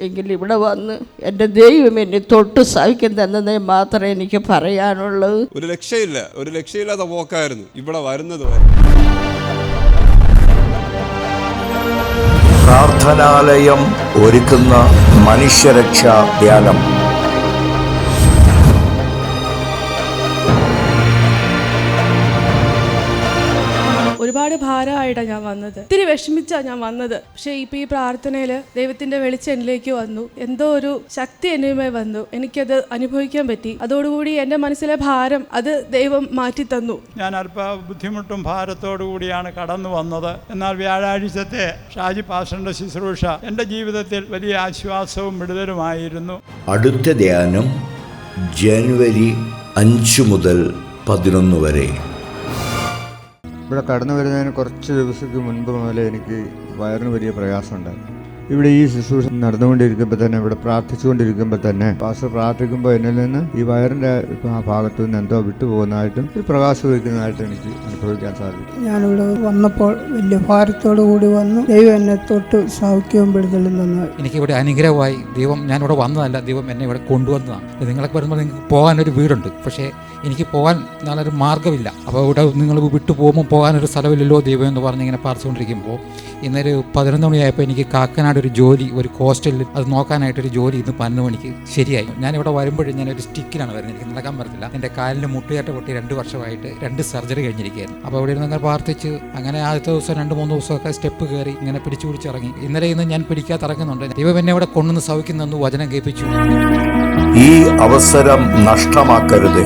എങ്കിലും ഇവിടെ വന്ന് എൻ്റെ ദൈവം എന്നെ തൊട്ട് സഹിക്കുന്നതെന്നേ മാത്രമേ എനിക്ക് പറയാനുള്ളൂ. ഒരു രക്ഷയില്ലാത്ത പോക്കായിരുന്നു ഇവിടെ വരുന്നത് വരെ. പ്രാർത്ഥനാലയം ഒരുക്കുന്ന മനുഷ്യരക്ഷാ ധ്യാനം. ഒരുപാട് ഭാരമായിട്ടാണ് ഞാൻ വന്നത്, ഒത്തിരി വിഷമിച്ചാണ് ഞാൻ വന്നത്. പക്ഷേ ഇപ്പോൾ ഈ പ്രാർത്ഥനയിൽ ദൈവത്തിൻ്റെ വെളിച്ചം എന്നിലേക്ക് വന്നു, എന്തോ ഒരു ശക്തി എന്നിലുമേ വന്നു, എനിക്കത് അനുഭവിക്കാൻ പറ്റി. അതോടുകൂടി എൻ്റെ മനസ്സിലെ ഭാരം അത് ദൈവം മാറ്റി തന്നു. ഞാൻ അല്പ ബുദ്ധിമുട്ടും ഭാരത്തോടു കൂടിയാണ് കടന്നു വന്നത്. എന്നാൽ വ്യാഴാഴ്ചത്തെ ഷാജി പാസ്റ്ററിൻ്റെ ശുശ്രൂഷ എൻ്റെ ജീവിതത്തിൽ വലിയ ആശ്വാസവും വിടുതലുമായിരുന്നു. അടുത്ത ധ്യാനം ജനുവരി 5 മുതൽ 11 വരെ. ഇവിടെ കടന്നു വരുന്നതിന് കുറച്ച് ദിവസങ്ങൾക്ക് മുൻപ് മുതലേ എനിക്ക് വയറിന് വലിയ പ്രയാസമുണ്ടായിരുന്നു. ഇവിടെ ഈ ശുശ്രൂഷ നടന്നുകൊണ്ടിരിക്കുമ്പോൾ തന്നെ, ഇവിടെ പ്രാർത്ഥിച്ചുകൊണ്ടിരിക്കുമ്പോൾ തന്നെ പാസ്റ്റർ പ്രാർത്ഥിക്കുമ്പോൾ എന്നിൽ നിന്ന് ഈ വയറിൻ്റെ ആ ഭാഗത്തു നിന്ന് എന്തോ വിട്ടുപോകുന്നതായിട്ടും ഒരു പ്രകാശം വയ്ക്കുന്നതായിട്ടും എനിക്ക് അനുഭവിക്കാൻ സാധിക്കും. ഞാനിവിടെ വന്നപ്പോൾ വലിയ ഭാരത്തോടു കൂടി വന്നു. ദൈവം എന്നെ തൊട്ട് സൗഖ്യവും വിടുതലും തന്നു. എനിക്കിവിടെ അനുഗ്രഹമായി. ദൈവം ഞാനിവിടെ വന്നതല്ല, ദൈവം എന്നെ ഇവിടെ കൊണ്ടുവന്നതാണ്. നിങ്ങളൊക്കെ വരുമ്പോൾ നിങ്ങൾക്ക് പോകാനൊരു വീടുണ്ട്, പക്ഷേ എനിക്ക് പോകാൻ നല്ലൊരു മാർഗ്ഗമില്ല. അപ്പോൾ ഇവിടെ നിങ്ങൾ വിട്ടു പോകുമ്പോൾ പോകാനൊരു സ്ഥലമില്ലല്ലോ ദൈവം എന്ന് പറഞ്ഞ് ഇങ്ങനെ പ്രാർത്ഥിച്ചുകൊണ്ടിരിക്കുമ്പോൾ ഇന്നൊരു 11 മണിയായപ്പോൾ എനിക്ക് കാക്കനാട് ഒരു ജോലി, ഒരു ഹോസ്റ്റലിൽ അത് നോക്കാനായിട്ടൊരു ജോലി ഇന്ന് 12 മണിക്ക് ശരിയായി. ഞാനിവിടെ വരുമ്പോഴും ഞാനൊരു സ്റ്റിക്കിലാണ് വരുന്നത്, എനിക്ക് നടക്കാൻ പറ്റത്തില്ല. എൻ്റെ കാലിൻ്റെ മുട്ടുകേറ്റ പൊട്ടി 2 വർഷമായിട്ട് 2 സർജറി കഴിഞ്ഞിരിക്കുകയായിരുന്നു. അപ്പോൾ ഇവിടെ ഇരുന്ന് അങ്ങനെ പ്രാർത്ഥിച്ച് അങ്ങനെ ആദ്യത്തെ ദിവസം 2-3 ദിവസമൊക്കെ സ്റ്റെപ്പ് കയറി ഇങ്ങനെ പിടിച്ചിറങ്ങി. ഇന്ന് ഞാൻ പിടിക്കാതിറങ്ങുന്നുണ്ട്. ദൈവം എന്നെ ഇവിടെ കൊണ്ടുവന്ന് സൗഖ്യം വചനം കേൾപ്പിച്ചു. ഈ അവസരം നഷ്ടമാക്കരുത്.